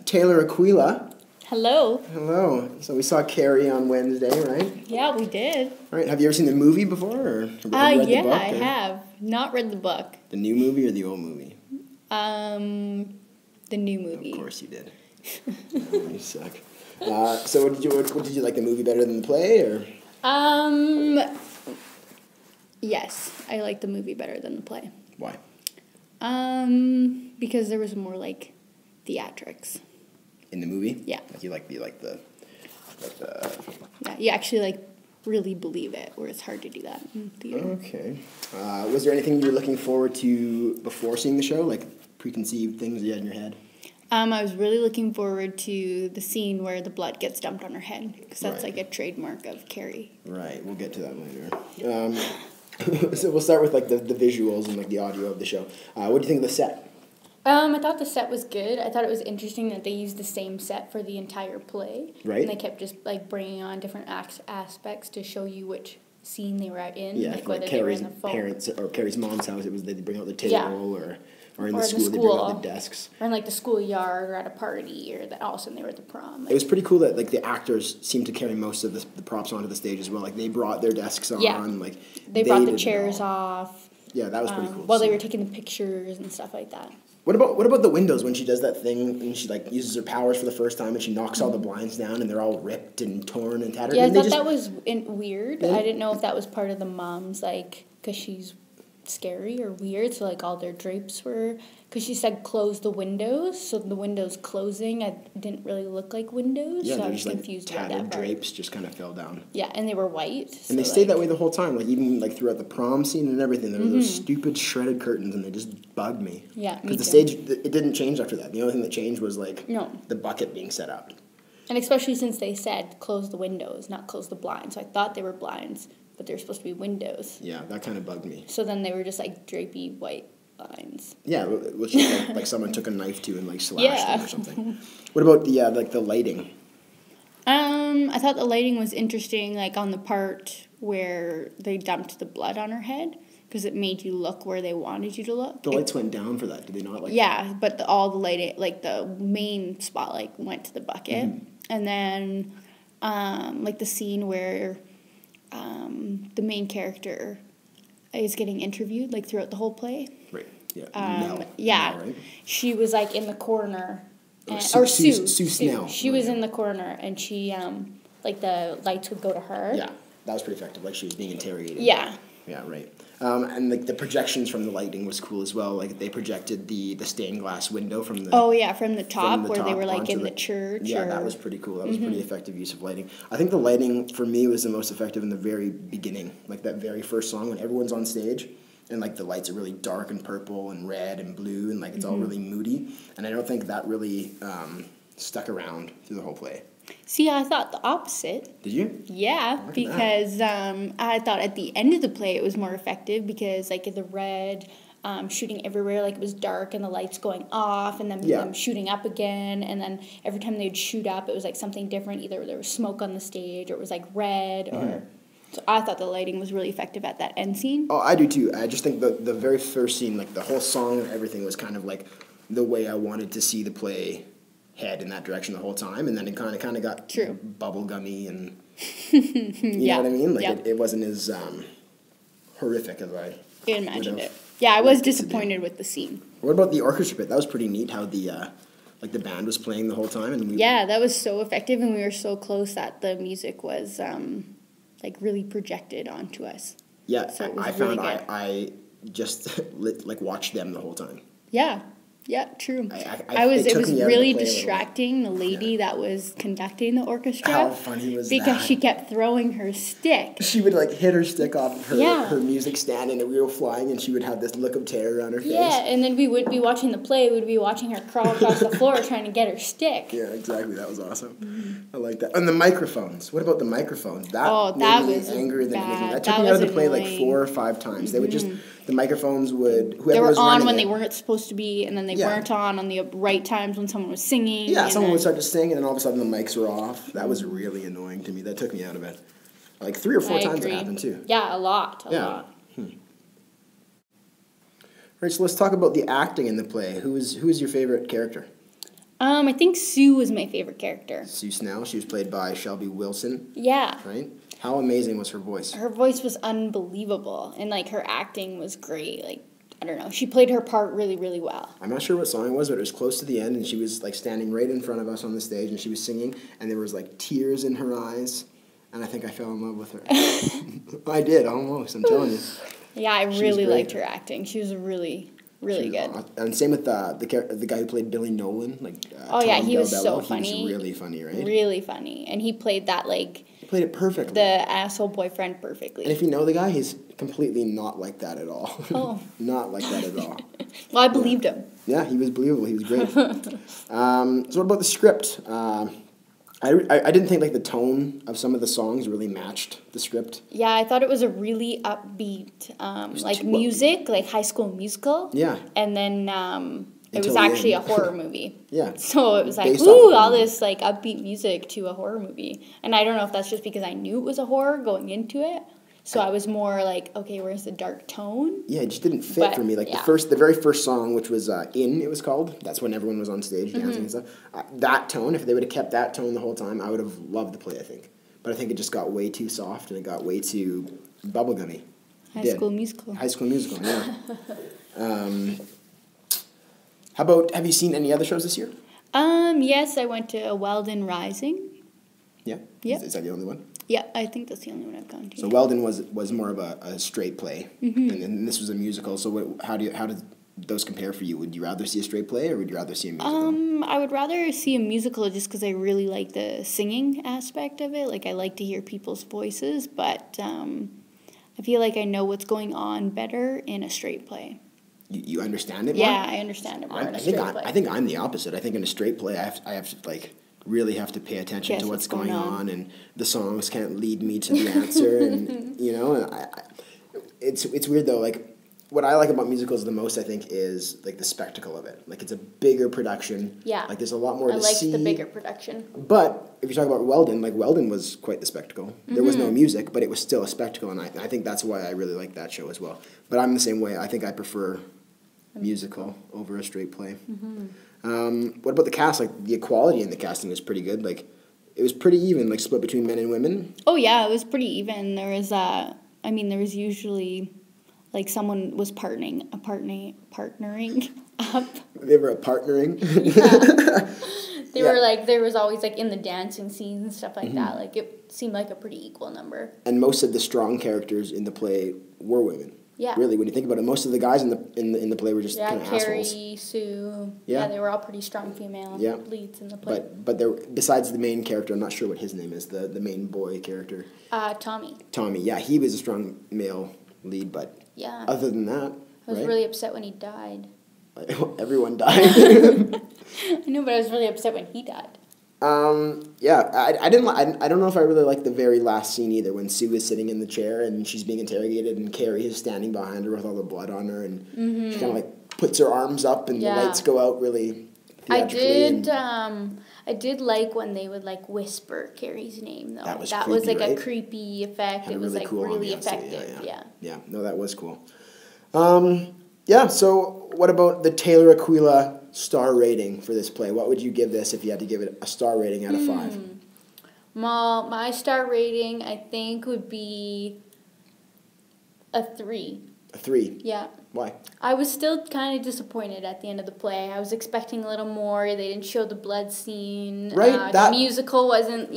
Taylor Aquila. Hello. Hello. So we saw Carrie on Wednesday, right? Yeah, we did. Right. Have you ever seen the movie before, or have you read the book? I have. Not read the book. The new movie or the old movie? The new movie. Of course you did. Oh, you suck. So what did you like the movie better than the play, or? Yes, I like the movie better than the play. Why? Because there was more like theatrics. In the movie? Yeah. Like you like the. Yeah, you actually like really believe it, where it's hard to do that in theater. Okay. Was there anything you were looking forward to before seeing the show, like preconceived things you had in your head? I was really looking forward to the scene where the blood gets dumped on her head, because that's like a trademark of Carrie. Right, we'll get to that later. So we'll start with like the visuals and like the audio of the show. What do you think of the set? I thought the set was good. I thought it was interesting that they used the same set for the entire play. Right. And they kept just like bringing on different aspects to show you which scene they were in. Yeah, like whether Carrie's parents or Carrie's mom's house, it was they'd bring out the table, or in the school, they bring out the desks. Or in like the schoolyard or at a party, or that all of a sudden they were at the prom. It was pretty cool that like the actors seemed to carry most of the props onto the stage as well. Like they brought their desks on. Yeah. Like they brought the chairs off. Yeah, that was pretty cool. While they were taking the pictures and stuff like that. What about the windows when she does that thing and she like uses her powers for the first time and she knocks all the blinds down and they're all ripped and torn and tattered? Yeah, I thought that was weird. Yeah. I didn't know if that was part of the mom's, like, because she's scary or weird, so like all their drapes were, because she said close the windows, so the windows closing didn't really look like windows. Yeah, so they're I was just confused like about tattered that part. drapes just kind of fell down. Yeah, and they were white. And they stayed that way the whole time, like even like throughout the prom scene and everything. There were those stupid shredded curtains, and they just bugged me. Yeah, because the stage it didn't change after that. The only thing that changed was like the bucket being set up. And especially since they said close the windows, not close the blinds. So I thought they were blinds, but they were supposed to be windows. Yeah, that kind of bugged me. So then they were just like drapey white lines. Yeah, it looks like someone took a knife to and like slashed them or something. What about the lighting? I thought the lighting was interesting, like on the part where they dumped the blood on her head, because it made you look where they wanted you to look. The lights went down for that, did they not? Yeah, but all the lighting, like the main spotlight went to the bucket. And then, like the scene where the main character is getting interviewed, like throughout the whole play. Right, yeah. Nell, right? She was like in the corner. Sue Snell. She was in the corner, and she, like the lights would go to her. Yeah, that was pretty effective, like she was being interrogated. Yeah. Yeah, right. And like the projections from the lighting was cool as well. Like they projected the stained glass window from the from the top where they were like in the church. Yeah, that was pretty cool. That was pretty effective use of lighting. I think the lighting for me was the most effective in the very beginning, like that very first song when everyone's on stage and like the lights are really dark and purple and red and blue and like it's all really moody. And I don't think that really stuck around through the whole play. See, I thought the opposite. Did you? Yeah, because I thought at the end of the play it was more effective because, like, the red shooting everywhere, like, it was dark and the lights going off and then them shooting up again. And then every time they'd shoot up, it was, like, something different. Either there was smoke on the stage or it was, like, red or... So I thought the lighting was really effective at that end scene. Oh, I do, too. I just think the very first scene, like, the whole song and everything was kind of, like, the way I wanted to see the play head in that direction the whole time, and then it kind of got bubblegummy and you know what I mean? Like it wasn't as horrific as I imagined it. Yeah, I was disappointed with the scene. What about the orchestra bit? That was pretty neat. How the like the band was playing the whole time, and that was so effective, and we were so close that the music was like really projected onto us. Yeah, so I found I just watched them the whole time. Yeah. Yeah, true. It was really distracting, the lady that was conducting the orchestra. How funny was that? Because she kept throwing her stick. She would like hit her stick off her music stand and we were flying and she would have this look of terror on her face. Yeah, and then we would be watching the play, we'd be watching her crawl across the floor trying to get her stick. Yeah, exactly. That was awesome. I like that. And the microphones. What about the microphones? That made me angrier than anything. That took me out of the play like 4 or 5 times. They would just... The microphones would... They were on when they weren't supposed to be, and then they weren't on the right times when someone was singing. Yeah, someone would start to sing, and then all of a sudden the mics were off. That was really annoying to me. That took me out of it. Like 3 or 4 times it happened, too. Yeah, a lot. A lot. Right, so let's talk about the acting in the play. Who is your favorite character? I think Sue was my favorite character. Sue Snell. She was played by Shelby Wilson. Yeah. Right? How amazing was her voice? Her voice was unbelievable, and, like, her acting was great. Like, I don't know. She played her part really, really well. I'm not sure what song it was, but it was close to the end, and she was, like, standing right in front of us on the stage, and she was singing, and there was, like, tears in her eyes, and I think I fell in love with her. I did, almost, I'm telling you. Yeah, I really liked her acting. She was really... Really good. And same with the guy who played Billy Nolan. Oh, yeah, he was so funny. He was really funny, right? Really funny. And he played that, like... He played it perfectly. The asshole boyfriend perfectly. And if you know the guy, he's completely not like that at all. Oh. Not like that at all. Well, I believed him. Yeah, he was believable. He was great. So what about the script? I didn't think, like, the tone of some of the songs really matched the script. Yeah, I thought it was a really upbeat, like, music, like High School Musical. Yeah. And then it was actually a horror movie. Yeah. So it was like, Based ooh, all this, like, upbeat music to a horror movie. And I don't know if that's just because I knew it was a horror going into it. So I was more like, okay, where's the dark tone? Yeah, it just didn't fit for me. Like, the very first song, which was In, it was called. That's when everyone was on stage dancing and stuff. That tone, if they would have kept that tone the whole time, I would have loved the play, I think. But I think it just got way too soft and it got way too bubblegummy. High School Musical. High School Musical, yeah. How about, have you seen any other shows this year? Yes, I went to Weldon Rising. Yeah? Yep. Is that the only one? Yeah, I think that's the only one I've gone to. So Weldon was more of a straight play, and this was a musical. So how did those compare for you? Would you rather see a straight play, or would you rather see a musical? I would rather see a musical just because I really like the singing aspect of it. Like, I like to hear people's voices, but I feel like I know what's going on better in a straight play. You understand it more? Yeah, I understand it more in a straight play. I think I'm the opposite. I think in a straight play, I have to, like, really have to pay attention to what's going on, and the songs can't lead me to the answer, and you know, and it's weird though. Like, what I like about musicals the most, I think, is like the spectacle of it. Like, it's a bigger production. Yeah. Like, there's a lot more to see. I like the bigger production. But if you talk about Weldon, like, Weldon was quite the spectacle. There was no music, but it was still a spectacle, and I think that's why I really like that show as well. But I'm the same way. I think I prefer musical over a straight play. What about the cast? Like, the equality in the casting was pretty good. Like, it was pretty even, like, split between men and women. Oh yeah, it was pretty even. There was there was usually, like, someone was partnering up. They were partnering. They were like, there was always, like, in the dancing scenes and stuff like that. Like, it seemed like a pretty equal number. And most of the strong characters in the play were women. Yeah. Really, when you think about it, most of the guys in the play were just kind of assholes. Carrie, Sue. Yeah, they were all pretty strong female leads in the play. But there, besides the main character, I'm not sure what his name is, the main boy character. Tommy. Tommy, yeah, he was a strong male lead, but other than that, I was really upset when he died. Everyone died. I know, but I was really upset when he died. I don't know if I really like the very last scene either, when Sue is sitting in the chair and she's being interrogated and Carrie is standing behind her with all the blood on her, and she kind of, like, puts her arms up and the lights go out really theatrically. I did like when they would, like, whisper Carrie's name, though. That was like, right? a creepy effect. Had it was, really like, cool really ambiance, effective. Yeah, no, that was cool. So what about the Taylor Aquila star rating for this play? What would you give this if you had to give it a star rating out of 5? Well, my star rating, I think, would be a 3. A 3? Yeah. Why? I was still kind of disappointed at the end of the play. I was expecting a little more. They didn't show the blood scene. Right. The musical wasn't,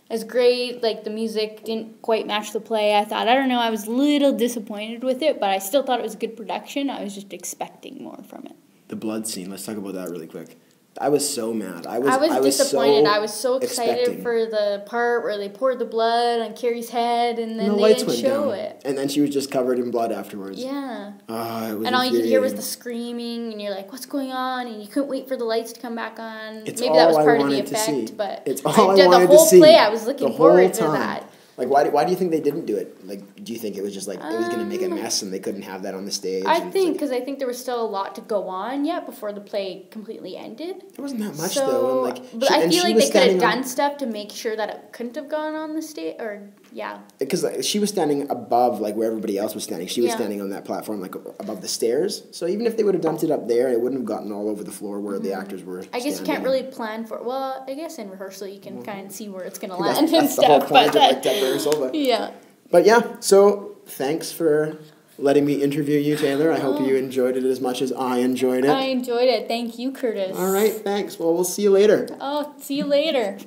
as great. Like, the music didn't quite match the play. I don't know, I was a little disappointed with it, but I still thought it was a good production. I was just expecting more from it. The blood scene, let's talk about that really quick. I was so mad. I was disappointed. So I was so excited for the part where they poured the blood on Carrie's head, and then the they didn't show it. And then she was just covered in blood afterwards. Yeah. It was and all you could hear was the screaming, and you're like, what's going on? And you couldn't wait for the lights to come back on. Maybe that was part of the effect, but it's all I wanted the whole to see. play, I was looking forward to that. Like, why do you think they didn't do it? Like, do you think it was just like it was going to make a mess and they couldn't have that on the stage? I think because I think there was still a lot to go on yet before the play completely ended. There wasn't that much though. But I feel like they could have done stuff to make sure that it couldn't have gone on the stage or Yeah. Because she was standing above, like, where everybody else was standing. She was Yeah. standing on that platform, like, above the stairs. So even if they would have dumped it up there, it wouldn't have gotten all over the floor where the actors were I guess standing. you can't really plan for... Well, I guess in rehearsal you can kind of see where it's going to land That's and the whole stuff. point But of, like, that rehearsal. But, yeah. but yeah, so thanks for letting me interview you, Taylor. I hope you enjoyed it as much as I enjoyed it. I enjoyed it. Thank you, Curtis. All right, thanks. Well, we'll see you later. Oh, see you later.